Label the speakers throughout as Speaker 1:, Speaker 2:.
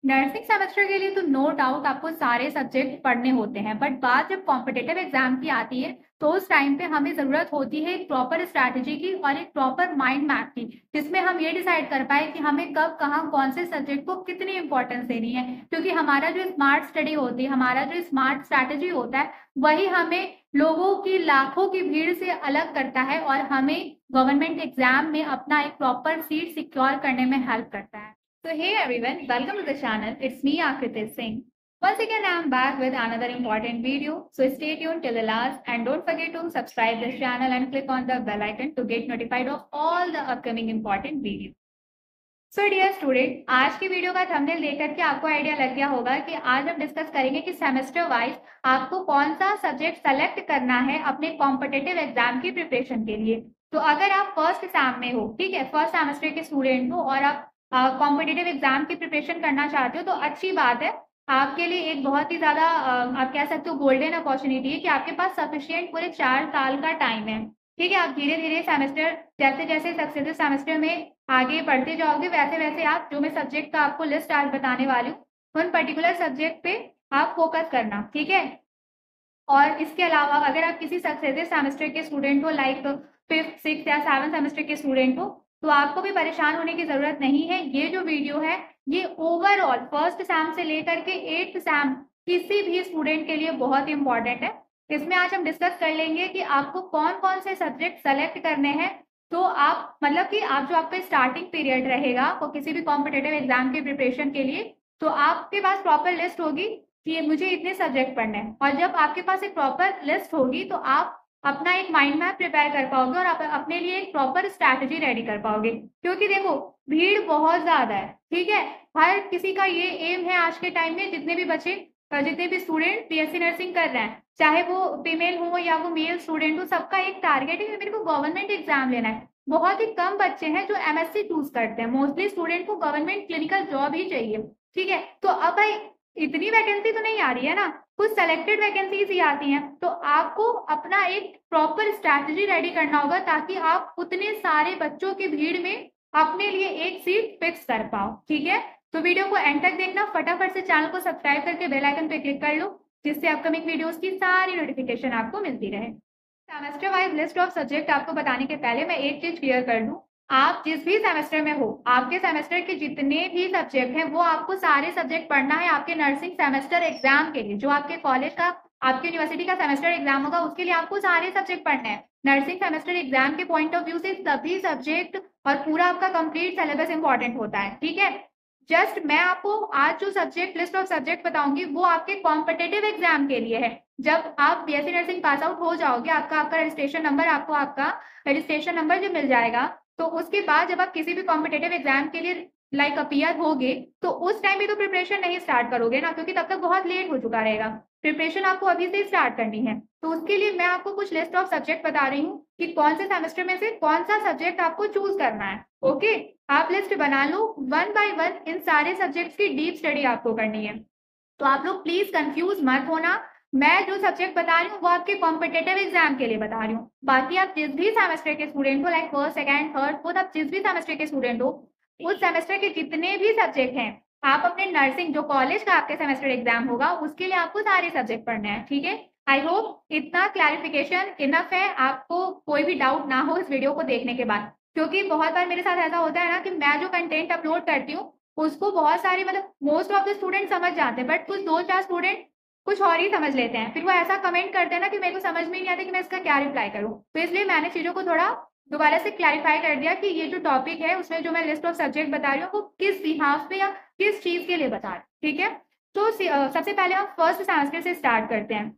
Speaker 1: Nursing semester के लिए तो नो डाउट आपको सारे सब्जेक्ट पढ़ने होते हैं, बट बात जब कॉम्पिटेटिव एग्जाम की आती है तो उस टाइम पे हमें जरूरत होती है एक प्रॉपर स्ट्रैटेजी की और एक प्रॉपर माइंड मैप की, जिसमें हम ये डिसाइड कर पाए कि हमें कब कहाँ कौन से सब्जेक्ट को कितनी इंपॉर्टेंस देनी है। क्योंकि हमारा जो स्मार्ट स्टडी होती है, हमारा जो स्मार्ट स्ट्रैटेजी होता है, वही हमें लोगों की लाखों की भीड़ से अलग करता है और हमें गवर्नमेंट एग्जाम में अपना एक प्रॉपर सीट सिक्योर करने में हेल्प करता है। So hey everyone, welcome to the channel. It's me Akriti Singh. Once again, I'm back with another important video. So stay tuned till the last and don't forget to subscribe this channel and click on the bell icon to get notified of all the upcoming important videos. So dear student, आज की video का thumbnail देख करके आपको idea लग गया होगा कि आज हम डिस्कस करेंगे कि सेमेस्टर वाइज आपको कौन सा सब्जेक्ट सेलेक्ट करना है अपने कॉम्पिटेटिव एग्जाम की प्रिपरेशन के लिए। तो अगर आप फर्स्ट एग्जाम में हो, ठीक है, फर्स्ट सेमेस्टर के स्टूडेंट हो और आप कॉम्पिटेटिव एग्जाम की प्रिपरेशन करना चाहते हो तो अच्छी बात है। आपके लिए एक बहुत ही ज्यादा आप कह सकते हो गोल्डन अपॉर्चुनिटी है कि आपके पास सफिशिएंट पूरे 4 साल का टाइम है। ठीक है, आप धीरे धीरे सेमेस्टर जैसे जैसे सक्सेसिव सेमेस्टर में आगे बढ़ते जाओगे वैसे वैसे आप जो मैं सब्जेक्ट का आपको लिस्ट आज बताने वाली हूँ उन पर्टिकुलर सब्जेक्ट पे आप फोकस करना, ठीक है। और इसके अलावा अगर आप किसी सक्सेसिव सेमेस्टर के स्टूडेंट हो, लाइक 5th 6th या 7th सेमेस्टर के स्टूडेंट हो, तो आपको भी परेशान होने की जरूरत नहीं है। ये जो वीडियो है ये ओवरऑल फर्स्ट सैम से लेकर के 8th सैम किसी भी स्टूडेंट के लिए बहुत इंपॉर्टेंट है। इसमें आज हम डिस्कस कर लेंगे कि आपको कौन कौन से सब्जेक्ट सेलेक्ट करने हैं। तो आप मतलब कि आप जो आपका स्टार्टिंग पीरियड रहेगा वो किसी भी कॉम्पिटेटिव एग्जाम की प्रिपरेशन के लिए, तो आपके पास प्रॉपर लिस्ट होगी कि मुझे इतने सब्जेक्ट पढ़ने हैं। और जब आपके पास एक प्रॉपर लिस्ट होगी तो आप अपना एक माइंड मैप प्रिपेयर कर पाओगे और आप अपने लिए एक प्रॉपर स्ट्रैटेजी रेडी कर पाओगे। क्योंकि देखो भीड़ बहुत ज्यादा है, ठीक है, हर किसी का ये एम है आज के टाइम में, जितने भी बच्चे जितने भी स्टूडेंट बीएससी नर्सिंग कर रहे हैं, चाहे वो फीमेल हो या वो मेल स्टूडेंट हो, सबका एक टारगेट है कि मेरे को गवर्नमेंट एग्जाम लेना है। बहुत ही कम बच्चे हैं जो एमएससी चूज करते हैं, मोस्टली स्टूडेंट को गवर्नमेंट क्लिनिकल जॉब ही चाहिए। ठीक है, तो अब भाई इतनी वैकेंसी तो नहीं आ रही है ना, कुछ सेलेक्टेड वैकेंसीज ही आती हैं, तो आपको अपना एक प्रॉपर स्ट्रैटेजी रेडी करना होगा ताकि आप उतने सारे बच्चों की भीड़ में अपने लिए एक सीट फिक्स कर पाओ। ठीक है, तो वीडियो को एंड तक देखना, फटाफट से चैनल को सब्सक्राइब करके बेल आइकन पे क्लिक कर लो जिससे अपकमिंग वीडियोस की सारी नोटिफिकेशन आपको मिलती रहे। Semester wise list of subject आपको बताने के पहले मैं एक चीज क्लियर कर दूं, आप जिस भी सेमेस्टर में हो, आपके सेमेस्टर के जितने भी सब्जेक्ट हैं वो आपको सारे सब्जेक्ट पढ़ना है आपके नर्सिंग सेमेस्टर एग्जाम के लिए। जो आपके कॉलेज का आपके यूनिवर्सिटी का सेमेस्टर एग्जाम होगा उसके लिए आपको सारे सब्जेक्ट पढ़ने हैं। नर्सिंग सेमेस्टर एग्जाम के पॉइंट ऑफ व्यू से सभी सब्जेक्ट और पूरा आपका कंप्लीट सिलेबस इंपॉर्टेंट होता है। ठीक है, जस्ट मैं आपको आज जो सब्जेक्ट लिस्ट ऑफ सब्जेक्ट बताऊंगी वो आपके कॉम्पिटेटिव एग्जाम के लिए है। जब आप बीएससी नर्सिंग पास आउट हो जाओगे, आपका रजिस्ट्रेशन नंबर, आपको आपका रजिस्ट्रेशन नंबर जब मिल जाएगा तो उसके बाद जब आप किसी भी कॉम्पिटेटिव एग्जाम के लिए लाइक अपीयर होगे तो उस टाइम भी तो प्रिपरेशन नहीं स्टार्ट करोगे ना, क्योंकि तब तक बहुत लेट हो चुका रहेगा। प्रिपरेशन आपको अभी से स्टार्ट करनी है। तो उसके लिए मैं आपको कुछ लिस्ट ऑफ सब्जेक्ट बता रही हूँ कि कौन से सेमेस्टर में से कौन सा सब्जेक्ट आपको चूज करना है। ओके, आप लिस्ट बना लो, वन बाय वन इन सारे सब्जेक्ट्स की डीप स्टडी आपको करनी है। तो आप लोग प्लीज कंफ्यूज मत होना, मैं जो सब्जेक्ट बता रही हूँ वो आपके कॉम्पिटेटिव एग्जाम के लिए बता रही हूँ। बाकी आप जिस भी सेमेस्टर के स्टूडेंट हो, like first second third fourth, आप जिस भी सेमेस्टर के स्टूडेंट हो, उस सेमेस्टर के जितने भी सब्जेक्ट हैं आप अपने नर्सिंग जो कॉलेज का आपके सेमेस्टर एग्जाम होगा उसके लिए आपको सारे सब्जेक्ट पढ़ने हैं। ठीक है, आई होप इतना क्लैरिफिकेशन इनफ है, आपको कोई भी डाउट ना हो इस वीडियो को देखने के बाद। क्योंकि बहुत बार मेरे साथ ऐसा होता है ना कि मैं जो कंटेंट अपलोड करती हूँ उसको बहुत सारे मतलब मोस्ट ऑफ द स्टूडेंट समझ जाते हैं, बट कुछ 2-4 स्टूडेंट कुछ और ही समझ लेते हैं, फिर वो ऐसा कमेंट करते हैं ना कि मेरे को समझ में नहीं आता कि मैं इसका क्या रिप्लाई करूं। तो इसलिए मैंने चीजों को थोड़ा दोबारा से क्लैरिफाई कर दिया कि ये जो टॉपिक है उसमें जो मैं लिस्ट ऑफ सब्जेक्ट बता रही हूँ वो किस बिहाफ पे या किस चीज के लिए बता रही हूँ। ठीक है, तो सबसे पहले हम फर्स्ट सेमेस्टर से स्टार्ट करते हैं।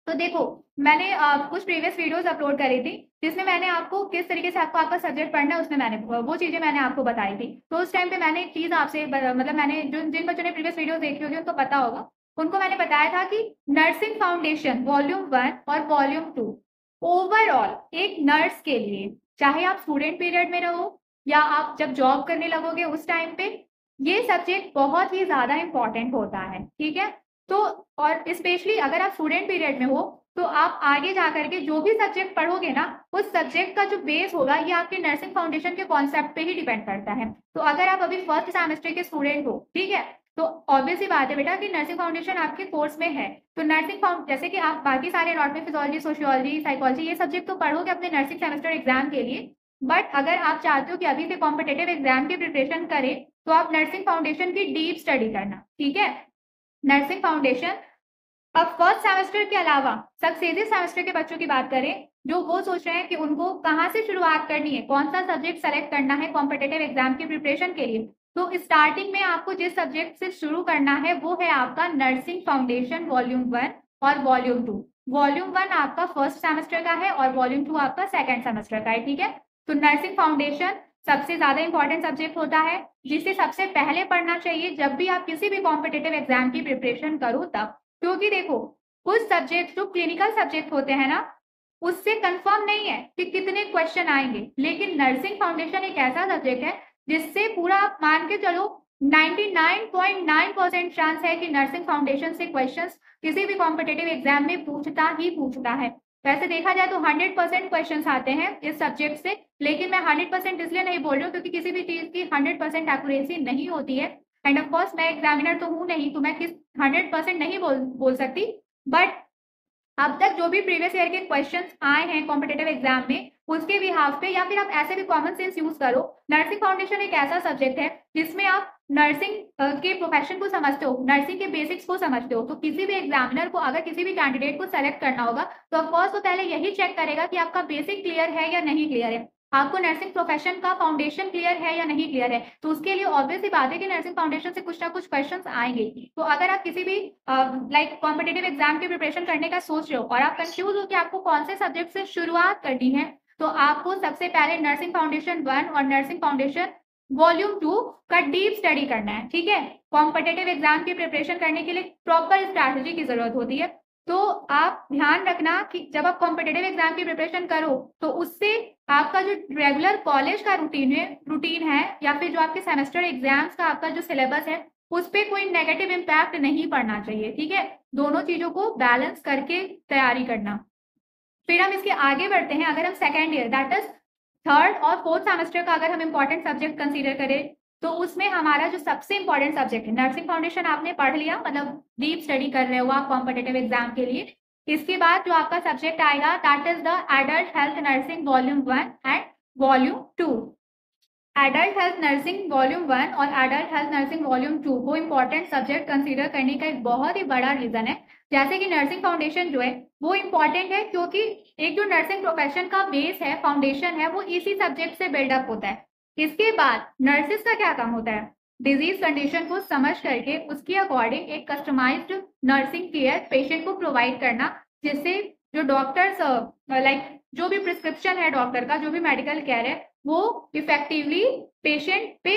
Speaker 1: तो देखो मैंने कुछ प्रीवियस वीडियोस अपलोड करी थी जिसमें मैंने आपको किस तरीके से आपको आपका सब्जेक्ट पढ़ना है उसमें मैंने वो चीजें मैंने आपको बताई थी। तो उस टाइम पे मैंने एक चीज आपसे मतलब मैंने जिन बच्चों ने प्रीवियस वीडियो देखी होगी उनको पता होगा, उनको मैंने बताया था कि नर्सिंग फाउंडेशन वॉल्यूम 1 और वॉल्यूम 2 ओवरऑल एक नर्स के लिए, चाहे आप स्टूडेंट पीरियड में रहो या आप जब जॉब करने लगोगे उस टाइम पे, ये सब्जेक्ट बहुत ही ज्यादा इंपॉर्टेंट होता है। ठीक है, तो और स्पेशली अगर आप स्टूडेंट पीरियड में हो तो आप आगे जाकर के जो भी सब्जेक्ट पढ़ोगे ना उस सब्जेक्ट का जो बेस होगा ये आपके नर्सिंग फाउंडेशन के कॉन्सेप्ट पे ही डिपेंड करता है। तो अगर आप अभी फर्स्ट सेमेस्टर के स्टूडेंट हो, ठीक है, तो ऑब्वियस ही बात है बेटा कि नर्सिंग फाउंडेशन आपके कोर्स में है, तो नर्सिंग फाउंड जैसे कि आप बाकी सारे एनाटॉमी, फिजियोलॉजी, सोशियोलॉजी, साइकोलॉजी ये सब्जेक्ट तो पढ़ोगे अपने नर्सिंग सेमेस्टर एग्जाम के लिए, बट अगर आप चाहते हो कि अभी से कॉम्पिटेटिव एग्जाम की प्रिपरेशन करें तो आप नर्सिंग फाउंडेशन की डीप स्टडी करना, ठीक है। नर्सिंग फाउंडेशन अब फर्स्ट सेमेस्टर के अलावा सक्सेसिव सेमेस्टर के बच्चों की बात करें, जो वो सोच रहे हैं कि उनको कहाँ से शुरुआत करनी है, कौन सा सब्जेक्ट सेलेक्ट करना है कॉम्पिटेटिव एग्जाम की प्रिपरेशन के लिए, तो स्टार्टिंग में आपको जिस सब्जेक्ट से शुरू करना है वो है आपका नर्सिंग फाउंडेशन वॉल्यूम 1 और वॉल्यूम 2। वॉल्यूम 1 आपका फर्स्ट सेमेस्टर का है और वॉल्यूम 2 आपका सेकेंड सेमेस्टर का है, ठीक है। तो नर्सिंग फाउंडेशन सबसे ज्यादा इंपॉर्टेंट सब्जेक्ट होता है, जिसे सबसे पहले पढ़ना चाहिए जब भी आप किसी भी कॉम्पिटेटिव एग्जाम की प्रिपरेशन करो तब, क्योंकि देखो कुछ सब्जेक्ट जो क्लिनिकल सब्जेक्ट होते हैं ना, उससे कंफर्म नहीं है कि कितने क्वेश्चन आएंगे, लेकिन नर्सिंग फाउंडेशन एक ऐसा सब्जेक्ट है जिससे पूरा आप मान के चलो 99.9% चांस है कि नर्सिंग फाउंडेशन से क्वेश्चंस किसी भी कॉम्पिटेटिव एग्जाम में पूछता है। वैसे देखा जाए तो 100% क्वेश्चंस आते हैं इस सब्जेक्ट से, लेकिन मैं 100% इसलिए नहीं बोल रही हूँ क्योंकि किसी भी चीज की 100% एक्यूरेसी नहीं होती है, एंड ऑफ कोर्स मैं एग्जामिनर तो हूँ नहीं, तो मैं किस 100% नहीं बोल सकती, बट अब तक जो भी प्रीवियस ईयर के क्वेश्चंस आए हैं कॉम्पिटेटिव एग्जाम में उसके बिहाफ पे, या फिर आप ऐसे भी कॉमन सेंस यूज करो, नर्सिंग फाउंडेशन एक ऐसा सब्जेक्ट है जिसमें आप नर्सिंग के प्रोफेशन को समझते हो, नर्सिंग के बेसिक्स को समझते हो। तो किसी भी एग्जामिनर को अगर किसी भी कैंडिडेट को सेलेक्ट करना होगा तो ऑफकोर्स वो पहले यही चेक करेगा कि आपका बेसिक क्लियर है या नहीं क्लियर है, आपको नर्सिंग प्रोफेशन का फाउंडेशन क्लियर है या नहीं क्लियर है। तो उसके लिए ऑब्वियस ही बात है कि नर्सिंग फाउंडेशन से कुछ ना कुछ क्वेश्चंस आएंगे। तो अगर आप किसी भी लाइक कॉम्पिटेटिव एग्जाम की प्रिपरेशन करने का सोच रहे हो और आप कंफ्यूज हो कि आपको कौन से सब्जेक्ट से शुरुआत करनी है, तो आपको सबसे पहले नर्सिंग फाउंडेशन 1 और नर्सिंग फाउंडेशन वॉल्यूम 2 का डीप स्टडी करना है, ठीक है। कॉम्पिटेटिव एग्जाम की प्रिपरेशन करने के लिए प्रॉपर स्ट्रैटेजी की जरूरत होती है, तो आप ध्यान रखना कि जब आप कॉम्पिटेटिव एग्जाम की प्रिपरेशन करो तो उससे आपका जो रेगुलर कॉलेज का रूटीन है या फिर जो आपके सेमेस्टर एग्जाम्स का आपका जो सिलेबस है उस पर कोई नेगेटिव इम्पैक्ट नहीं पड़ना चाहिए, ठीक है। दोनों चीजों को बैलेंस करके तैयारी करना। फिर हम इसके आगे बढ़ते हैं, अगर हम second year that is third और फोर्थ सेमेस्टर का अगर हम इम्पोर्टेंट सब्जेक्ट कंसीडर करें तो उसमें हमारा जो सबसे इंपॉर्टेंट सब्जेक्ट है, नर्सिंग फाउंडेशन आपने पढ़ लिया, मतलब डीप स्टडी कर रहे हो आप कॉम्पिटेटिव एग्जाम के लिए। इसके बाद जो आपका सब्जेक्ट आएगा that is the adult health nursing volume 1 and volume 2। Adult health nursing volume 1 और एडल्ट हेल्थ नर्सिंग वॉल्यूम 2 को इंपॉर्टेंट सब्जेक्ट कंसीडर करने का एक बहुत ही बड़ा रीजन है, जैसे कि नर्सिंग फाउंडेशन जो है वो इंपॉर्टेंट है क्योंकि एक जो नर्सिंग प्रोफेशन का बेस है, फाउंडेशन है, वो इसी सब्जेक्ट से बिल्डअप होता है। इसके बाद नर्सिस का क्या काम होता है, डिजीज कंडीशन को समझ करके उसके अकॉर्डिंग एक कस्टमाइज्ड नर्सिंग केयर पेशेंट को प्रोवाइड करना, जिससे जो डॉक्टर्स लाइक जो भी प्रिस्क्रिप्शन है डॉक्टर का, जो भी मेडिकल केयर है वो इफेक्टिवली पेशेंट पे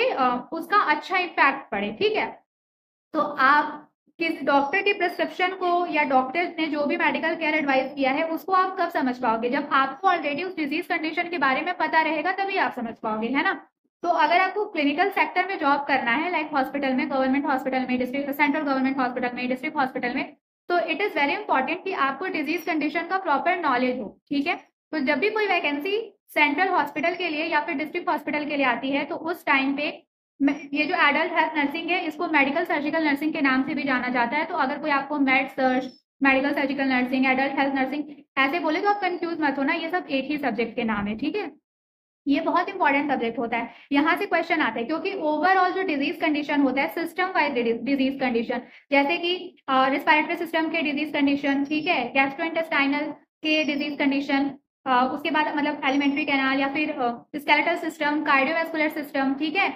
Speaker 1: उसका अच्छा इम्पैक्ट पड़े, ठीक है। तो आप किस डॉक्टर की प्रिस्क्रिप्शन को या डॉक्टर ने जो भी मेडिकल केयर एडवाइस किया है उसको आप कब समझ पाओगे, जब आपको ऑलरेडी उस डिजीज कंडीशन के बारे में पता रहेगा तभी आप समझ पाओगे, है ना। तो अगर आपको क्लिनिकल सेक्टर में जॉब करना है लाइक हॉस्पिटल में, गवर्नमेंट हॉस्पिटल में, डिस्ट्रिक्ट सेंट्रल गवर्नमेंट हॉस्पिटल में, डिस्ट्रिक्ट हॉस्पिटल में, तो इट इज वेरी इंपॉर्टेंट कि आपको डिजीज कंडीशन का प्रॉपर नॉलेज हो, ठीक है। तो जब भी कोई वैकेंसी सेंट्रल हॉस्पिटल के लिए या फिर डिस्ट्रिक्ट हॉस्पिटल के लिए आती है तो उस टाइम पे ये जो एडल्ट हेल्थ नर्सिंग है इसको मेडिकल सर्जिकल नर्सिंग के नाम से भी जाना जाता है। तो अगर कोई आपको made search, medical surgical nursing, adult health nursing ऐसे बोले तो आप कंफ्यूज मत होना, ये सब एक ही सब्जेक्ट के नाम है, ठीक है। ये बहुत इंपॉर्टेंट सब्जेक्ट होता है, यहाँ से क्वेश्चन आते हैं क्योंकि ओवरऑल जो डिजीज कंडीशन होता है सिस्टम वाइज डिजीज कंडीशन, जैसे कि रिस्पायरेटरी सिस्टम के डिजीज कंडीशन, ठीक है, गैस्ट्रोइंटेस्टाइनल के डिजीज कंडीशन, उसके बाद मतलब एलिमेंट्री कैनाल या फिर स्केलेटल सिस्टम, कार्डियोवैस्कुलर सिस्टम, ठीक है।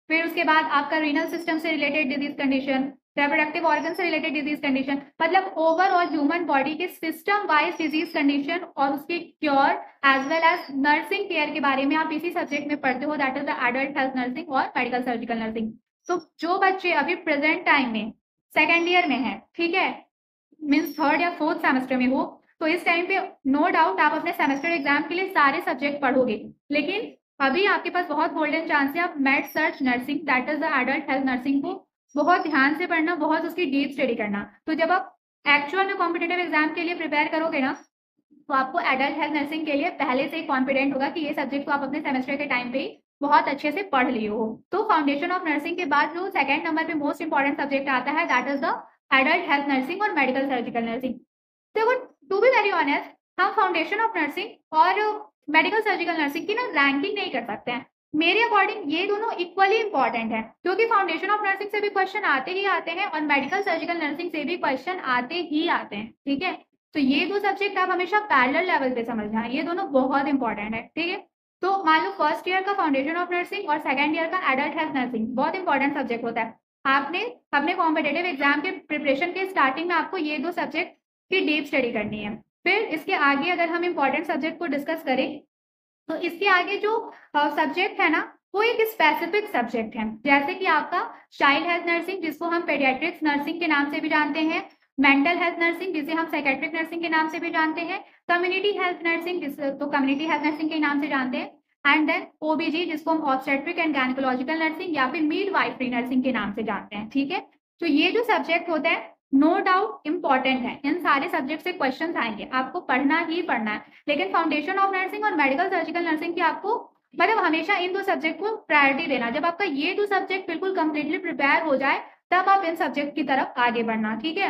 Speaker 1: फिर उसके बाद आपका रीनल सिस्टम से related disease condition, reproductive organ से रिलेटेड डिजीज कंडीशन, मतलब ओवरऑल ह्यूमन बॉडी के सिस्टम वाइज डिजीज कंडीशन और उसके cure as well as nursing care के बारे में आप इसी सब्जेक्ट में पढ़ते हो, that is the adult health nursing और मेडिकल सर्जिकल नर्सिंग। तो जो बच्चे अभी प्रेजेंट टाइम में सेकेंड ईयर में है, ठीक है, मीन्स थर्ड या फोर्थ सेमेस्टर में हो, तो इस टाइम पे नो डाउट आप अपने सेमेस्टर एग्जाम के लिए सारे सब्जेक्ट पढ़ोगे, लेकिन अभी आपके पास बहुत गोल्डन चांस है आप made search nursing that is the adult health nursing को बहुत ध्यान से पढ़ना, बहुत उसकी डीप स्टडी करना। तो जब आप एक्चुअल में कॉम्पिटेटिव एग्जाम के लिए प्रिपेयर करोगे ना तो आपको एडल्ट हेल्थ नर्सिंग के लिए पहले से ही कॉन्फिडेंट होगा कि ये सब्जेक्ट तो आप अपने सेमेस्टर के टाइम पे ही बहुत अच्छे से पढ़ लिए हो। तो फाउंडेशन ऑफ नर्सिंग के बाद जो सेकंड नंबर पे मोस्ट इंपॉर्टेंट सब्जेक्ट आता है that is the adult health nursing और मेडिकल सर्जिकल नर्सिंग। देखो टू बी वेरी ऑनेस्ट, हम फाउंडेशन ऑफ नर्सिंग और मेडिकल सर्जिकल नर्सिंग की ना रैंकिंग नहीं कर सकते हैं। मेरे अकॉर्डिंग ये दोनों इक्वली इंपॉर्टेंट है, क्योंकि फाउंडेशन ऑफ नर्सिंग से भी क्वेश्चन आते ही आते हैं और मेडिकल सर्जिकल नर्सिंग से भी क्वेश्चन आते ही आते हैं। ठीक है, तो ये दो सब्जेक्ट आप हमेशा पैरेलल लेवल पे समझना, ये दोनों बहुत इंपॉर्टेंट है। ठीक है, तो मान लो फर्स्ट ईयर का फाउंडेशन ऑफ नर्सिंग और सेकंड ईयर का एडल्ट हेल्थ नर्सिंग बहुत इंपॉर्टेंट सब्जेक्ट होता है। आपने अपने कॉम्पिटेटिव एग्जाम के प्रिपरेशन के स्टार्टिंग में आपको ये दो सब्जेक्ट की डीप स्टडी करनी है। फिर इसके आगे अगर हम इंपॉर्टेंट सब्जेक्ट को डिस्कस करें तो इसके आगे जो सब्जेक्ट है ना वो एक स्पेसिफिक सब्जेक्ट है, जैसे कि आपका चाइल्ड हेल्थ नर्सिंग जिसको हम पेडियाट्रिक्स नर्सिंग के नाम से भी जानते हैं, मेंटल हेल्थ नर्सिंग जिसे हम साइकेट्रिक नर्सिंग के नाम से भी जानते हैं, कम्युनिटी हेल्थ नर्सिंग तो कम्युनिटी हेल्थ नर्सिंग के नाम से जानते हैं, एंड देन ओबीजी जिसको हम ऑब्स्टेट्रिक एंड गायनेकोलॉजिकल नर्सिंग या फिर मिडवाइफरी नर्सिंग के नाम से जानते हैं। ठीक है, तो ये जो सब्जेक्ट होते हैं नो डाउट इंपॉर्टेंट है, इन सारे सब्जेक्ट से क्वेश्चन आएंगे, आपको पढ़ना ही पढ़ना है। लेकिन फाउंडेशन ऑफ नर्सिंग और मेडिकल सर्जिकल नर्सिंग की आपको मतलब हमेशा इन दो सब्जेक्ट को प्रायोरिटी देना। जब आपका ये दो सब्जेक्ट बिल्कुल कंप्लीटली प्रिपेयर हो जाए तब आप इन सब्जेक्ट की तरफ आगे बढ़ना। ठीक है,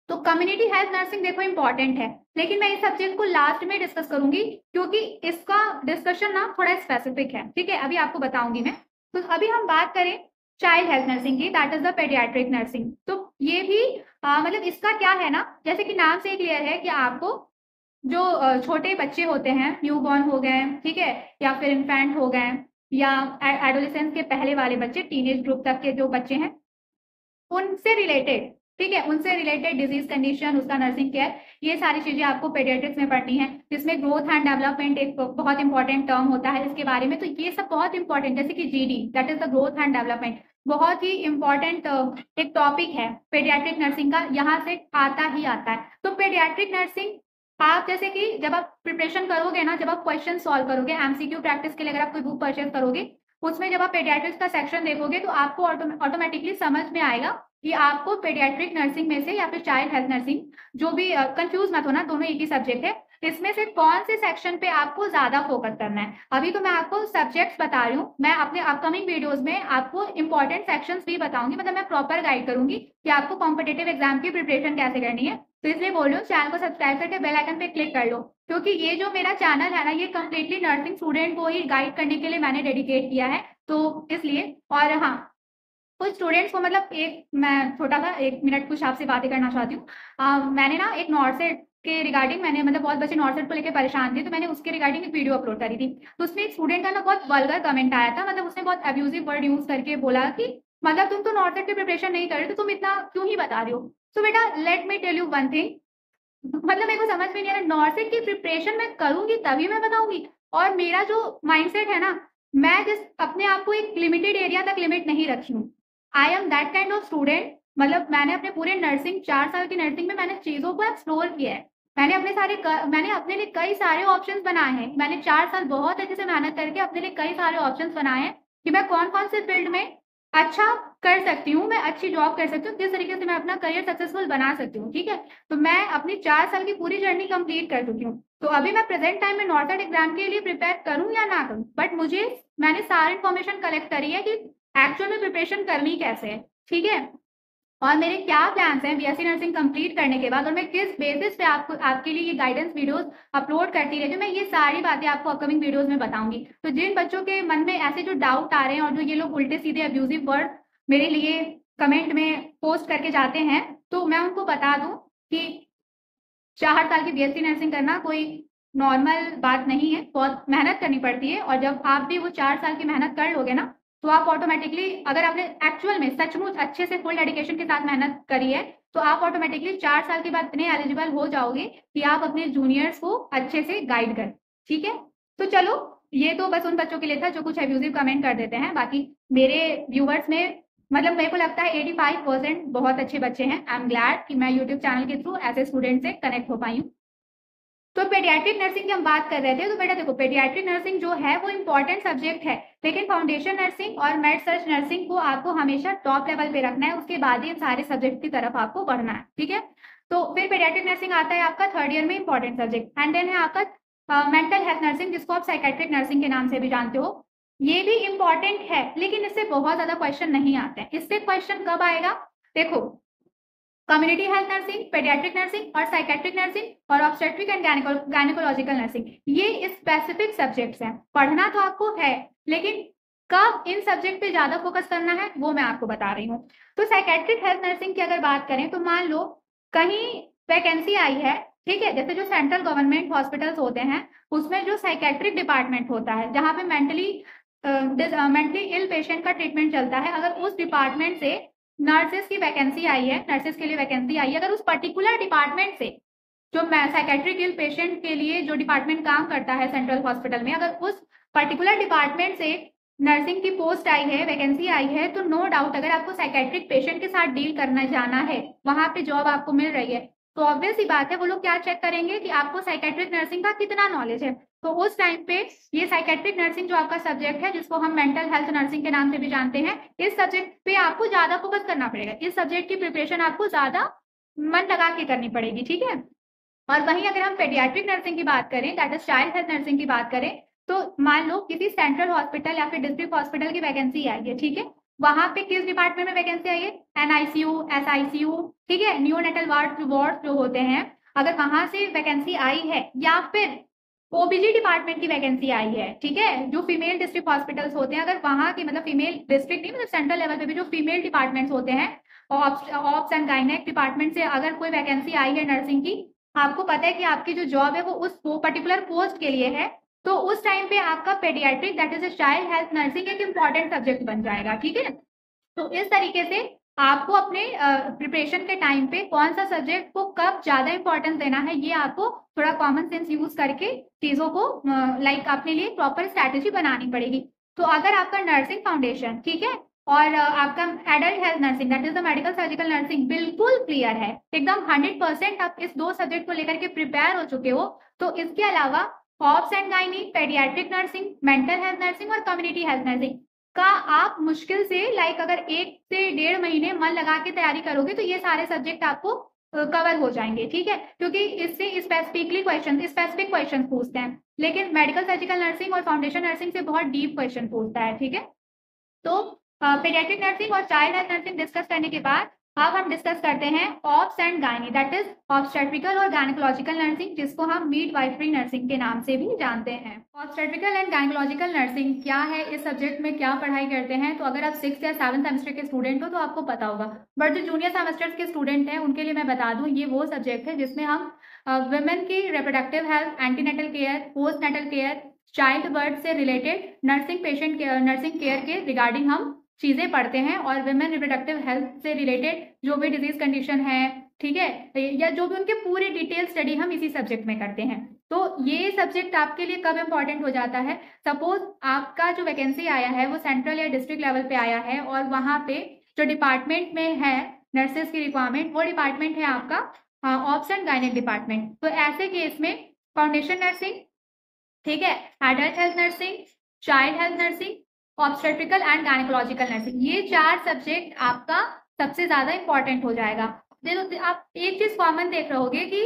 Speaker 1: तो कम्युनिटी हेल्थ नर्सिंग देखो इंपॉर्टेंट है, लेकिन मैं इस सब्जेक्ट को लास्ट में डिस्कस करूंगी क्योंकि इसका डिस्कशन ना थोड़ा स्पेसिफिक है। ठीक है, अभी आपको बताऊंगी मैं। तो अभी हम बात करें चाइल्ड हेल्थ नर्सिंग की, that is the paediatric nursing. तो ये भी मतलब इसका क्या है ना, जैसे कि नाम से क्लियर है कि आपको जो छोटे बच्चे होते हैं, न्यूबॉर्न हो गए, ठीक है, या फिर इन्फेंट हो गए, या एडोलेसेंस के पहले वाले बच्चे, टीनेज ग्रुप तक के जो बच्चे हैं उनसे रिलेटेड, ठीक है, उनसे रिलेटेड डिजीज कंडीशन, उसका नर्सिंग केयर, ये सारी चीजें आपको पेडियाट्रिक्स में पढ़नी है, जिसमें ग्रोथ एंड डेवलपमेंट एक बहुत इंपॉर्टेंट टर्म होता है इसके बारे में। तो ये सब बहुत इंपॉर्टेंट, जैसे कि GD that is the growth and development, बहुत ही इंपॉर्टेंट एक टॉपिक है पेडियाट्रिक नर्सिंग का, यहाँ से आता ही आता है। तो पेडियाट्रिक नर्सिंग आप जैसे कि जब आप प्रिपरेशन करोगे ना, जब आप क्वेश्चन सॉल्व करोगे एमसीक्यू प्रैक्टिस के लिए, अगर आप कोई बुक परचेज करोगे उसमें जब आप पेडियाट्रिक्स का सेक्शन देखोगे तो आपको ऑटोमेटिकली समझ में आएगा कि आपको पेडियाट्रिक नर्सिंग में से या फिर चाइल्ड हेल्थ नर्सिंग, जो भी कंफ्यूज मत होना, दोनों एक ही सब्जेक्ट है, इसमें से कौन से सेक्शन पे आपको ज्यादा फोकस करना है। अभी तो मैं आपको सब्जेक्ट्स बता रही हूँ, मैं अपने अपकमिंग वीडियोस में आपको इंपॉर्टेंट सेक्शंस भी बताऊंगी, मतलब मैं प्रॉपर गाइड करूंगी कि आपको कॉम्पिटेटिव एग्जाम की प्रिपरेशन कैसे करनी है। तो इसलिए बोल रही हूँ चैनल को सब्सक्राइब करके बेल आइकन पे क्लिक कर लो, क्योंकि ये जो मेरा चैनल है ना ये कम्प्लीटली नर्सिंग स्टूडेंट को ही गाइड करने के लिए मैंने डेडिकेट किया है, तो इसलिए। और हाँ, कुछ स्टूडेंट्स को मतलब मैं छोटा सा 1 मिनट कुछ आपसे बातें करना चाहती हूँ। मैंने ना एक नॉर्सेट के रिगार्डिंग, मैंने मतलब बहुत बच्चे नॉर्सेट को लेकर परेशान थे, तो मैंने उसके रिगार्डिंग एक वीडियो अपलोड करी थी। तो उसमें एक स्टूडेंट का ना बहुत वल्गर कमेंट आया था, मतलब उसने बहुत अब्यूजिव वर्ड यूज करके बोला कि मतलब तुम तो नॉर्सेट की प्रिपरेशन नहीं कर रहे तो तुम इतना क्यों ही बता रहे हो। तो बेटा let me tell you one thing, मतलब मेरे को समझ में नहीं आ रहा, नॉर्सेट की प्रिपरेशन मैं करूंगी तभी मैं बताऊंगी। और मेरा जो माइंडसेट है ना, मैं जिस अपने आप को एक लिमिटेड एरिया तक लिमिट नहीं रखी हूँ। I am that kind of student, मतलब मैंने अपने पूरे नर्सिंग 4 साल की नर्सिंग में मैंने चीजों को एक्सप्लोर किया है। मैंने अपने लिए कई सारे ऑप्शंस बनाए हैं, मैंने 4 साल बहुत अच्छे से मेहनत करके अपने लिए कई सारे ऑप्शंस बनाए हैं कि मैं कौन कौन से फील्ड में अच्छा कर सकती हूँ, मैं अच्छी जॉब कर सकती हूँ, किस तरीके से मैं अपना करियर सक्सेसफुल बना सकती हूँ। ठीक है, तो मैं अपनी 4 साल की पूरी जर्नी कंप्लीट कर चुकी हूँ। तो अभी मैं प्रेजेंट टाइम में नॉर्सेट एग्जाम के लिए प्रिपेयर करूँ या ना करूँ, बट मैंने सारी इन्फॉर्मेशन कलेक्ट करी है कि एक्चुअल में प्रिपरेशन करनी कैसे है। ठीक है, और मेरे क्या प्लान्स हैं बीएससी नर्सिंग कंप्लीट करने के बाद, और मैं किस बेसिस पे आपके लिए ये गाइडेंस वीडियोस अपलोड करती रहती हूँ, मैं ये सारी बातें आपको अपकमिंग वीडियोस में बताऊंगी। तो जिन बच्चों के मन में ऐसे जो डाउट आ रहे हैं और जो ये लोग उल्टे सीधे अब्यूजिव वर्ड मेरे लिए कमेंट में पोस्ट करके जाते हैं, तो मैं उनको बता दूं कि 4 साल की बीएससी नर्सिंग करना कोई नॉर्मल बात नहीं है, बहुत मेहनत करनी पड़ती है। और जब आप भी वो 4 साल की मेहनत कर लोगे ना, तो आप ऑटोमेटिकली, अगर आपने एक्चुअल में सचमुच अच्छे से फुल डेडिकेशन के साथ मेहनत करी है, तो आप ऑटोमेटिकली 4 साल के बाद इतने एलिजिबल हो जाओगे कि आप अपने जूनियर्स को अच्छे से गाइड कर। ठीक है, तो चलो, ये तो बस उन बच्चों के लिए था जो कुछ एब्यूजिव कमेंट कर देते हैं। बाकी मेरे व्यूवर्स में मतलब मेरे को लगता है 85% बहुत अच्छे बच्चे हैं। आई एम ग्लैड कि मैं यूट्यूब चैनल के थ्रू ऐसे स्टूडेंट से कनेक्ट हो पाई हूँ। तो पेडियाट्रिक नर्सिंग की हम बात कर रहे थे, तो बेटा देखो पेडियाट्रिक नर्सिंग जो है वो इंपॉर्टेंट सब्जेक्ट है, लेकिन फाउंडेशन नर्सिंग और मेड सर्च नर्सिंग को आपको हमेशा टॉप लेवल पे रखना है, उसके बाद ही इन सारे सब्जेक्ट की तरफ आपको बढ़ना है। ठीक है, तो फिर पेडियाट्रिक नर्सिंग आता है आपका 3rd ईयर में इंपॉर्टेंट सब्जेक्ट, एंड देन है आपका मेंटल हेल्थ नर्सिंग जिसको आप साइकेट्रिक नर्सिंग के नाम से भी जानते हो। ये भी इम्पोर्टेंट है, लेकिन इससे बहुत ज्यादा क्वेश्चन नहीं आते हैं। इससे क्वेश्चन कब आएगा, देखो community health nursing, paediatric nursing और साइकेट्रिक नर्सिंग और ऑब्स्टेट्रिक एंड गायनेकोलॉजिकल नर्सिंग, ये स्पेसिफिक सब्जेक्ट्स हैं। पढ़ना तो आपको है, लेकिन कब इन सब्जेक्ट पे ज्यादा फोकस करना है वो मैं आपको बता रही हूँ। तो साइकेट्रिक हेल्थ नर्सिंग की अगर बात करें तो मान लो कहीं वैकेंसी आई है, ठीक है, जैसे जो सेंट्रल गवर्नमेंट हॉस्पिटल्स होते हैं उसमें जो साइकेट्रिक डिपार्टमेंट होता है जहाँ पे मेंटली इल पेशेंट का ट्रीटमेंट चलता है, अगर उस डिपार्टमेंट से नर्सेस की वैकेंसी आई है, नर्सेस के लिए वैकेंसी आई है, अगर उस पर्टिकुलर डिपार्टमेंट से जो साइकेट्रिक इल पेशेंट के लिए जो डिपार्टमेंट काम करता है सेंट्रल हॉस्पिटल में, अगर उस पर्टिकुलर डिपार्टमेंट से नर्सिंग की पोस्ट आई है, वैकेंसी आई है, तो नो डाउट अगर आपको साइकेट्रिक पेशेंट के साथ डील करने जाना है, वहां पे जॉब आपको मिल रही है, तो ऑब्वियस ही बात है वो लोग क्या चेक करेंगे कि आपको साइकेट्रिक नर्सिंग का कितना नॉलेज है। तो उस टाइम पे ये साइकेट्रिक नर्सिंग जो आपका सब्जेक्ट है, जिसको हम मेंटल हेल्थ नर्सिंग के नाम से भी जानते हैं, इस सब्जेक्ट पे आपको ज्यादा फोकस करना पड़ेगा। इस सब्जेक्ट की प्रिपरेशन आपको ज्यादा मन लगा के करनी पड़ेगी, ठीक है। और वहीं अगर हम पेडियाट्रिक नर्सिंग की बात करें, that is child health nursing की बात करें, तो मान लो किसी सेंट्रल हॉस्पिटल या फिर डिस्ट्रिक्ट हॉस्पिटल की वैकेंसी आई है, ठीक है, वहां पे किस डिपार्टमेंट में वैकेंसी आई है, NICU, SICU, ठीक है, न्यूनेटल वार्ड जो होते हैं, अगर वहां से वैकेंसी आई है, या फिर OBG डिपार्टमेंट की वैकेंसी आई है, ठीक है, जो फीमेल डिस्ट्रिक्ट हॉस्पिटल्स होते हैं, अगर वहां की मतलब फीमेल डिस्ट्रिक्ट नहीं मतलब सेंट्रल लेवल पे भी जो फीमेल डिपार्टमेंट्स होते हैं, ऑप्स एंड गायनेक डिपार्टमेंट से अगर कोई वैकेंसी आई है नर्सिंग की, आपको पता है कि आपकी जो जॉब है वो पर्टिकुलर पोस्ट के लिए है, तो उस टाइम पे आपका paediatric that is child health nursing एक इंपॉर्टेंट सब्जेक्ट बन जाएगा, ठीक है। तो इस तरीके से आपको अपने प्रिपरेशन के टाइम पे कौन सा सब्जेक्ट को कब ज्यादा इंपॉर्टेंस देना है, ये आपको थोड़ा कॉमन सेंस यूज करके चीजों को लाइक अपने लिए प्रॉपर स्ट्रैटेजी बनानी पड़ेगी। तो अगर आपका नर्सिंग फाउंडेशन, ठीक है, और आपका adult health nursing that is the medical surgical nursing बिल्कुल क्लियर है, एकदम 100% आप इस दो सब्जेक्ट को लेकर के प्रिपेयर हो चुके हो, तो इसके अलावा obs and gynae, paediatric nursing, mental health nursing और कम्युनिटी हेल्थ नर्सिंग का आप मुश्किल से लाइक अगर 1 से 1.5 महीने मन लगा के तैयारी करोगे तो ये सारे सब्जेक्ट आपको कवर हो जाएंगे, ठीक है, क्योंकि इससे स्पेसिफिक क्वेश्चन पूछते हैं, लेकिन मेडिकल सर्जिकल नर्सिंग और फाउंडेशन नर्सिंग से बहुत डीप क्वेश्चन पूछता है, ठीक है। तो पेडियाट्रिक नर्सिंग और चाइल्ड हेल्थ नर्सिंग डिस्कस करने के बाद अब हम डिस्कस करते हैं obs and gynae that is obstetrical और गायनेकोलॉजिकल नर्सिंग, जिसको हम मिडवाइफरी नर्सिंग के नाम से भी जानते हैं। ऑब्स्टेट्रिकल एंड गायनेकोलॉजिकल नर्सिंग क्या है, इस सब्जेक्ट में क्या पढ़ाई करते हैं, तो अगर आप 6th या 7th सेमेस्टर के स्टूडेंट हो तो आपको पता होगा, बट जो जूनियर सेमेस्टर्स के स्टूडेंट हैं उनके लिए मैं बता दूं, ये वो सब्जेक्ट है जिसमें हम वुमेन की reproductive health, antenatal care, postnatal care, childbirth से रिलेटेड नर्सिंग केयर के रिगार्डिंग हम चीजें पढ़ते हैं, और वुमेन रिप्रोडक्टिव हेल्थ से रिलेटेड जो भी डिजीज कंडीशन है, ठीक है, या जो भी उनके पूरे डिटेल स्टडी हम इसी सब्जेक्ट में करते हैं। तो ये सब्जेक्ट आपके लिए कब इंपॉर्टेंट हो जाता है, सपोज आपका जो वैकेंसी आया है वो सेंट्रल या डिस्ट्रिक्ट लेवल पे आया है, और वहां पे जो डिपार्टमेंट में है नर्सेस की रिक्वायरमेंट, वो डिपार्टमेंट है आपका ऑब्स एंड गायनेक डिपार्टमेंट। तो ऐसे केस में फाउंडेशन नर्सिंग, ठीक है, adult health nursing, child health nursing, obstetrical and gynaecological nursing, ये 4 सब्जेक्ट आपका सबसे ज्यादा इंपॉर्टेंट हो जाएगा। देखो आप एक चीज कॉमन देख रहोगे कि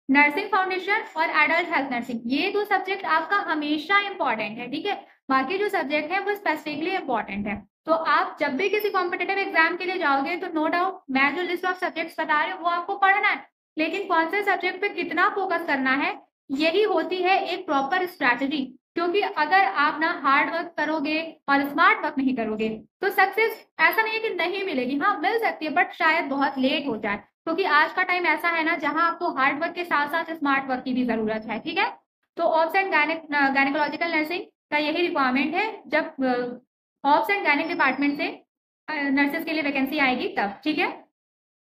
Speaker 1: नर्सिंग फाउंडेशन और एडल्ट हेल्थ नर्सिंग, ये 2 सब्जेक्ट आपका हमेशा इंपॉर्टेंट है, ठीक है, बाकी जो सब्जेक्ट है वो स्पेसिफिकली इंपॉर्टेंट है। तो आप जब भी किसी कॉम्पिटेटिव एग्जाम के लिए जाओगे तो नो डाउट मैं जो लिस्ट ऑफ सब्जेक्ट्स बता रही हूँ वो आपको पढ़ना है, लेकिन कौन से सब्जेक्ट पे कितना फोकस करना है, यही होती है एक प्रॉपर स्ट्रैटेजी। क्योंकि अगर आप ना हार्ड वर्क करोगे और स्मार्ट वर्क नहीं करोगे तो सक्सेस ऐसा नहीं है कि नहीं मिलेगी, हाँ मिल सकती है, बट शायद बहुत लेट हो जाए, क्योंकि आज का टाइम ऐसा है ना जहां आपको हार्ड वर्क के साथ साथ स्मार्ट वर्क की भी जरूरत है, ठीक है। तो ऑब्स एंड गायनेकोलॉजिकल नर्सिंग का यही रिक्वायरमेंट है, जब ऑब्स एंड गायनेक डिपार्टमेंट से नर्सेस के लिए वैकेंसी आएगी तब, ठीक है।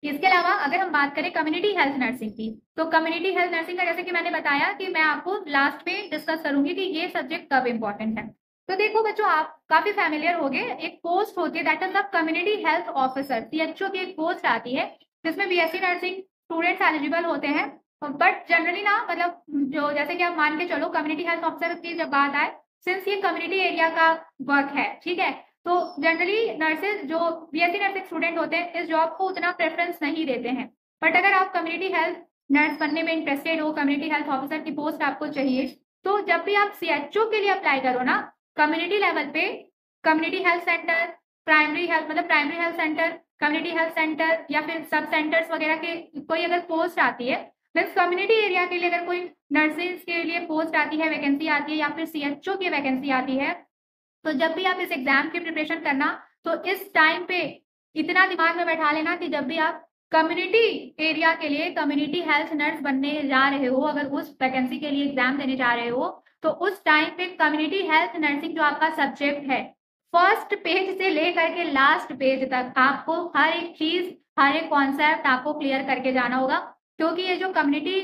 Speaker 1: इसके अलावा अगर हम बात करें कम्युनिटी हेल्थ नर्सिंग की, तो कम्युनिटी हेल्थ नर्सिंग का जैसे कि मैंने बताया कि मैं आपको लास्ट में डिस्कस करूंगी कि ये सब्जेक्ट कब इंपॉर्टेंट है। तो देखो बच्चों, आप काफी फैमिलियर हो गए, एक पोस्ट होती है that is the community health officer, CHO की एक पोस्ट आती है जिसमें BSc नर्सिंग स्टूडेंट्स एलिजिबल होते हैं, बट जनरली ना मतलब जो जैसे कि आप मान के चलो कम्युनिटी हेल्थ ऑफिसर की जब बात आए, सिंस ये कम्युनिटी एरिया का वर्क है, ठीक है, तो जनरली नर्सेज जो BSc नर्सिंग स्टूडेंट होते हैं इस जॉब को उतना प्रेफरेंस नहीं देते हैं, बट अगर आप कम्युनिटी हेल्थ नर्स बनने में इंटरेस्टेड हो, कम्युनिटी हेल्थ ऑफिसर की पोस्ट आपको चाहिए, तो जब भी आप CHO के लिए अप्लाई करो ना, कम्युनिटी लेवल पे community health centre, primary health centre, community health centre या फिर सब सेंटर्स वगैरह के कोई अगर पोस्ट आती है, मीन्स कम्युनिटी एरिया के लिए अगर कोई नर्सिंग के लिए पोस्ट आती है, वैकेंसी आती है या फिर CHO की वैकेंसी आती है, तो जब भी आप इस एग्जाम की प्रिपरेशन करना, तो इस टाइम पे इतना दिमाग में बैठा लेना कि जब भी आप कम्युनिटी एरिया के लिए कम्युनिटी हेल्थ नर्स बनने जा रहे हो, अगर उस वैकेंसी के लिए एग्जाम देने जा रहे हो, तो उस टाइम पे कम्युनिटी हेल्थ नर्सिंग जो आपका सब्जेक्ट है, फर्स्ट पेज से लेकर के लास्ट पेज तक आपको हर एक चीज, हर एक कॉन्सेप्ट आपको क्लियर करके जाना होगा। क्योंकि ये जो कम्युनिटी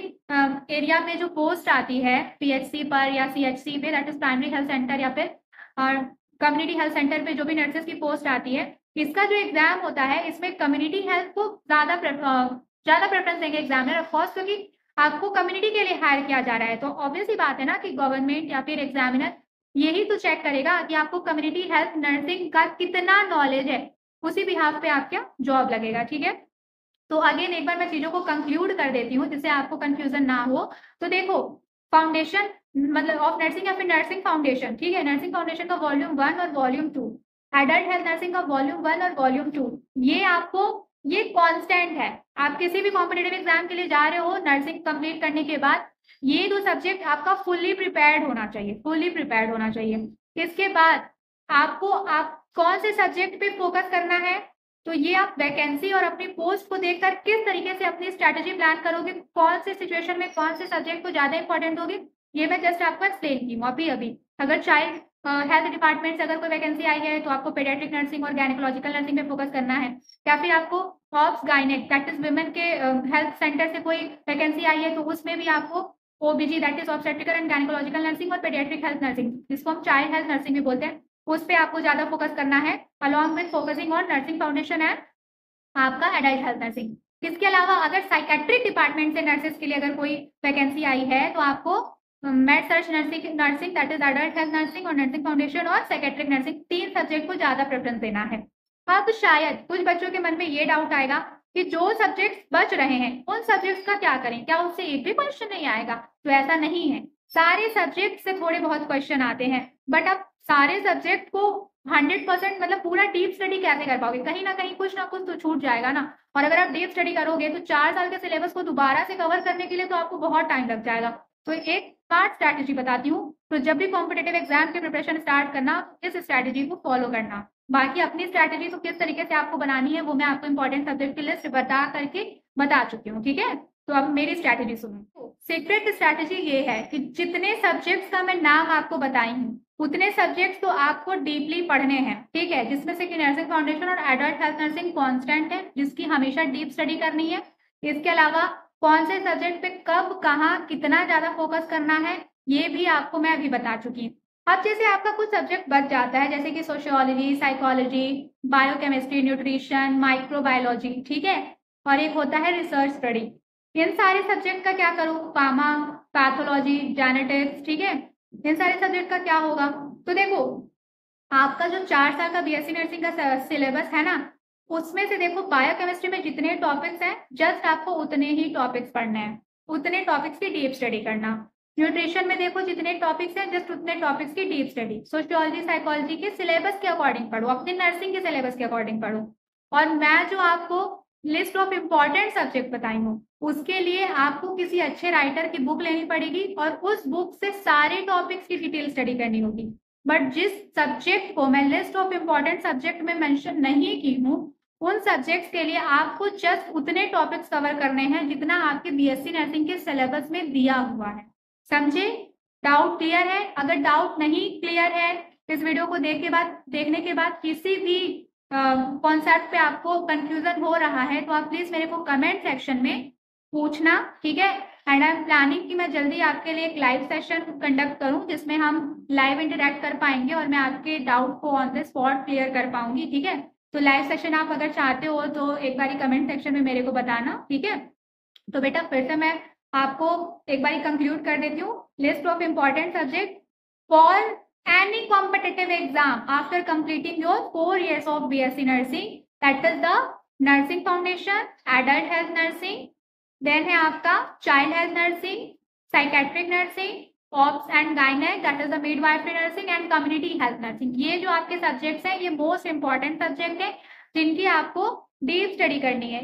Speaker 1: एरिया में जो पोस्ट आती है PHC पर या CHC पे, that is primary health centre या फिर और कम्युनिटी हेल्थ सेंटर पे जो भी नर्सेस की पोस्ट आती है, इसका जो एग्जाम होता है इसमें कम्युनिटी हेल्थ को ज्यादा प्रेफरेंस देंगे एग्जामिनर, ऑफ कोर्स, क्योंकि आपको कम्युनिटी के लिए हायर किया जा रहा है। तो ऑब्वियस ही बात है ना कि गवर्नमेंट या फिर एग्जामिनर यही तो चेक करेगा कि आपको कम्युनिटी हेल्थ नर्सिंग का कितना नॉलेज है, उसी बिहाफ पे आपका जॉब लगेगा। ठीक है, तो अगेन एक बार मैं चीजों को कंक्लूड कर देती हूँ जिससे आपको कंफ्यूजन ना हो। तो देखो, फाउंडेशन मतलब ऑफ नर्सिंग या फिर नर्सिंग फाउंडेशन, ठीक है, नर्सिंग फाउंडेशन का वॉल्यूम 1 और वॉल्यूम 2, एडल्ट हेल्थ नर्सिंग का वॉल्यूम 1 और वॉल्यूम 2, ये आपको, ये कांस्टेंट है। आप किसी भी कॉम्पिटेटिव एग्जाम के लिए जा रहे हो, नर्सिंग कंप्लीट करने के बाद ये दो सब्जेक्ट आपका फुल्ली प्रिपेयर्ड होना चाहिए, फुल्ली प्रिपेयर्ड होना चाहिए। इसके बाद आपको आप कौन से सब्जेक्ट पे फोकस करना है, तो ये आप वैकेंसी और अपनी पोस्ट को देखकर किस तरीके से अपनी स्ट्रैटेजी प्लान करोगे, कौन से सिचुएशन में कौन से सब्जेक्ट को ज्यादा इंपॉर्टेंट होगी, ये मैं जस्ट आपको एक्सप्लेन की हूँ अभी अभी। अगर चाइल्ड हेल्थ डिपार्टमेंट से अगर कोई वैकेंसी आई है तो आपको पेडियाट्रिक नर्सिंग और गायनेकोलॉजिकल नर्सिंग में फोकस करना है, या फिर आपको ऑब्स गायनेक दैट इज वुमेन के हेल्थ सेंटर से कोई वैकेंसी आई है तो उसमें भी आपको OBG that is obstetrical and gynaecological nursing और पेडियाट्रिक हेल्थ नर्सिंग, जिसको हम चाइल्ड हेल्थ नर्सिंग भी बोलते हैं, उस पर आपको ज्यादा फोकस करना है, along with focusing on nursing foundation and आपका एडल्ट हेल्थ नर्सिंग। इसके अलावा अगर साइकेट्रिक डिपार्टमेंट से नर्सेस के लिए अगर कोई वैकेंसी आई है तो आपको made search nursing that is adult health nursing और नर्सिंग फाउंडेशन और साइकेट्रिक नर्सिंग, 3 सब्जेक्ट को ज्यादा प्रेफरेंस देना है। अब शायद कुछ बच्चों के मन में ये डाउट आएगा कि जो सब्जेक्ट्स बच रहे हैं उन सब्जेक्ट्स का क्या करें, क्या उससे एक भी क्वेश्चन नहीं आएगा? तो ऐसा नहीं है, सारे सब्जेक्ट से थोड़े बहुत क्वेश्चन आते हैं, बट आप सारे सब्जेक्ट को 100% मतलब पूरा डीप स्टडी कैसे कर पाओगे? कहीं ना कहीं कुछ ना कुछ तो छूट जाएगा ना। और अगर आप डीप स्टडी करोगे तो 4 साल के सिलेबस को दोबारा से कवर करने के लिए तो आपको बहुत टाइम लग जाएगा। तो एक स्मार्ट स्ट्रैटेजी बताती हूँ, तो जब भी कॉम्पिटेटिव एग्जाम की प्रिपरेशन स्टार्ट करना, इस स्ट्रैटेजी को फॉलो करना। बाकी अपनी स्ट्रैटेजी तो किस तरीके से आपको बनानी है वो मैं आपको इंपॉर्टेंट सब्जेक्ट की लिस्ट बता करके बता चुकी हूँ। ठीक है, तो अब मेरी स्ट्रैटेजी सुनो। सीक्रेट स्ट्रैटेजी ये है कि जितने सब्जेक्ट्स का मैं नाम आपको बताई हूँ उतने सब्जेक्ट्स तो आपको डीपली पढ़ने हैं। ठीक है, जिसमें से कि नर्सिंग फाउंडेशन और एडल्ट हेल्थ नर्सिंग कांस्टेंट है, जिसकी हमेशा डीप स्टडी करनी है। इसके अलावा कौन से सब्जेक्ट पे कब कहाँ कितना ज्यादा फोकस करना है ये भी आपको मैं अभी बता चुकी हूँ। अब जैसे आपका कुछ सब्जेक्ट बच जाता है, जैसे कि sociology, psychology, biochemistry, nutrition, microbiology, ठीक है, और एक होता है रिसर्च स्टडी। इन सारे सब्जेक्ट का क्या करूँ? फार्मा, पैथोलॉजी, जेनेटिक्स, ठीक है, इन सारे सब्जेक्ट का क्या होगा? तो देखो, आपका जो 4 साल का BSc नर्सिंग का सिलेबस है ना, उसमें से देखो बायोकेमिस्ट्री में जितने टॉपिक्स हैं जस्ट आपको उतने ही टॉपिक्स पढ़ने हैं, उतने टॉपिक्स की डीप स्टडी करना। न्यूट्रिशन में देखो जितने टॉपिक्स हैं जस्ट उतने टॉपिक्स की डीप स्टडी। सोशियोलॉजी, साइकोलॉजी के सिलेबस के अकॉर्डिंग पढ़ो, अपने नर्सिंग के सिलेबस के अकॉर्डिंग पढ़ो। और मैं जो आपको लिस्ट ऑफ इम्पॉर्टेंट सब्जेक्ट बताई हूँ उसके लिए आपको किसी अच्छे राइटर की बुक लेनी पड़ेगी और उस बुक से सारे टॉपिक्स की डिटेल स्टडी करनी होगी। बट जिस सब्जेक्ट को मैं लिस्ट ऑफ इम्पॉर्टेंट सब्जेक्ट में मेंशन नहीं की हूँ उन सब्जेक्ट्स के लिए आपको जस्ट उतने टॉपिक्स कवर करने हैं जितना आपके BSc नर्सिंग के सिलेबस में दिया हुआ है। समझे? डाउट क्लियर है? अगर डाउट नहीं क्लियर है, इस वीडियो को देखने के बाद किसी भी कॉन्सेप्ट पे आपको कंफ्यूजन हो रहा है तो आप प्लीज मेरे को कमेंट सेक्शन में पूछना। ठीक है, एंड आई एम प्लानिंग कि मैं जल्दी आपके लिए एक लाइव सेशन कंडक्ट करूं जिसमें हम लाइव इंटरेक्ट कर पाएंगे और मैं आपके डाउट को ऑन द स्पॉट क्लियर कर पाऊंगी। ठीक है, तो लाइव सेशन आप अगर चाहते हो तो एक बारी कमेंट सेक्शन में मेरे को बताना। ठीक है, तो बेटा फिर से मैं आपको एक बारी कंक्लूड कर देती हूँ। List of important subject for any competitive exam after completing your 4 years of BSc nursing, that is the nursing foundation, adult health nursing, then है आपका child health nursing, psychiatric nursing, ops and gynaec, that is the midwifery nursing and community health nursing. ये जो आपके subjects हैं ये most important subject है जिनकी आपको डीप स्टडी करनी है।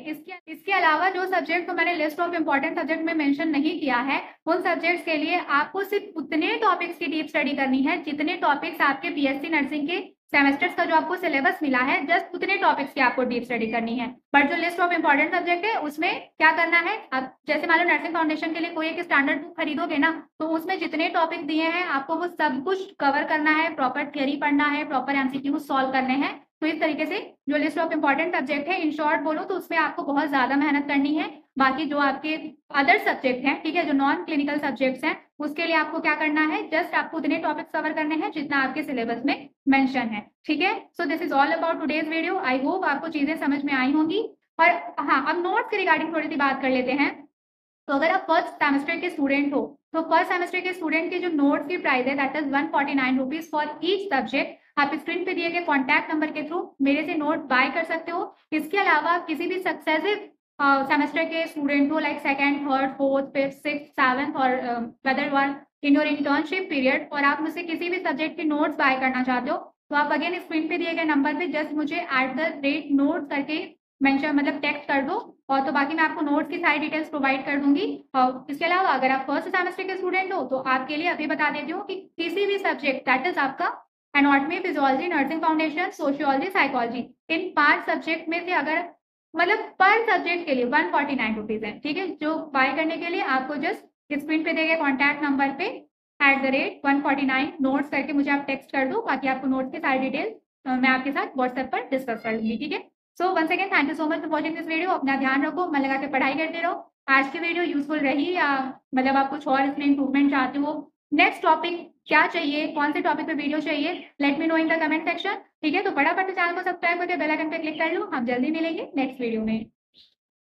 Speaker 1: इसके अलावा जो सब्जेक्ट तो मैंने लिस्ट ऑफ इंपॉर्टेंट सब्जेक्ट में मेंशन नहीं किया है, उन सब्जेक्ट्स के लिए आपको सिर्फ उतने टॉपिक्स की डीप स्टडी करनी है जितने टॉपिक्स आपके बीएससी नर्सिंग के सेमेस्टर्स का जो आपको सिलेबस मिला है, जस्ट उतने टॉपिक्स की आपको डीप स्टडी करनी है। बट जो लिस्ट ऑफ इंपॉर्टेंट सब्जेक्ट है उसमें क्या करना है, आप जैसे मान लो नर्सिंग फाउंडेशन के लिए कोई एक स्टैंडर्ड बुक खरीदोगे ना, तो उसमें जितने टॉपिक दिए हैं आपको वो सब कुछ कवर करना है, प्रॉपर थ्योरी पढ़ना है, प्रॉपर एमसीक्यू सॉल्व करने हैं। तो इस तरीके से जो लिस्ट ऑफ इंपॉर्टेंट सब्जेक्ट है, इन शॉर्ट बोलो तो उसमें आपको बहुत ज्यादा मेहनत करनी है। बाकी जो आपके अदर सब्जेक्ट हैं, ठीक है, जो नॉन क्लिनिकल सब्जेक्ट्स हैं, उसके लिए आपको क्या करना है, जस्ट आपको उतने टॉपिक्स कवर करने हैं जितना आपके सिलेबस में मेंशन है। ठीक है, so this is all about today's video. I hope आपको चीजें समझ में आई होंगी। और हाँ, अब नोट्स के रिगार्डिंग थोड़ी सी बात कर लेते हैं। तो अगर आप फर्स्ट सेमेस्टर के स्टूडेंट हो तो फर्स्ट सेमेस्टर के स्टूडेंट के जो नोट्स की प्राइस है that is 149 rupees for each subject. आप स्क्रीन पे दिए गए कॉन्टैक्ट नंबर के थ्रू मेरे से नोट बाय कर सकते हो। इसके अलावा किसी भी सक्सेसिव सेमेस्टर के स्टूडेंट हो, like second, third, fourth, fifth, six, seventh, और whether you are in your internship period और आप मुझसे किसी भी सब्जेक्ट के नोट्स बाय करना चाहते हो, तो आप अगेन स्क्रीन पे दिए गए नंबर पे जस्ट मुझे @notes करके मेंशन मतलब टेक्स्ट कर दो, और तो बाकी मैं आपको नोट्स की सारी डिटेल्स प्रोवाइड कर दूंगी। और इसके अलावा अगर आप फर्स्ट सेमेस्टर के स्टूडेंट हो तो आपके लिए अभी बता देती हूँ कि किसी भी सब्जेक्ट दैट इज आपका anatomy, physiology, nursing foundation, sociology, psychology, in 5 subject में से अगर मतलब पर सब्जेक्ट के लिए 149 रुपीज है। ठीक है, जो बाय करने के लिए आपको जस्ट स्क्रीन पे दिए गए कॉन्टैक्ट नंबर पे @149 नोट्स करके मुझे आप टेक्स्ट कर दो। बाकी आपको नोट्स की सारी डिटेल्स मैं आपके साथ व्हाट्सएप पर डिस्कस कर लूंगी। ठीक है, so once again thank you so much for watching this video. अपना ध्यान रखो, मन लगा के पढ़ाई करते रहो। आज की वीडियो यूजफुल रही या मतलब आप कुछ और इसमें इंप्रूवमेंट चाहते हो, नेक्स्ट टॉपिक क्या चाहिए, कौन से टॉपिक पे वीडियो चाहिए, let me know in the comment section. ठीक है, तो फटाफट चैनल को सब्सक्राइब करके बेल आइकन पे क्लिक कर लो। हम जल्दी मिलेंगे नेक्स्ट वीडियो में।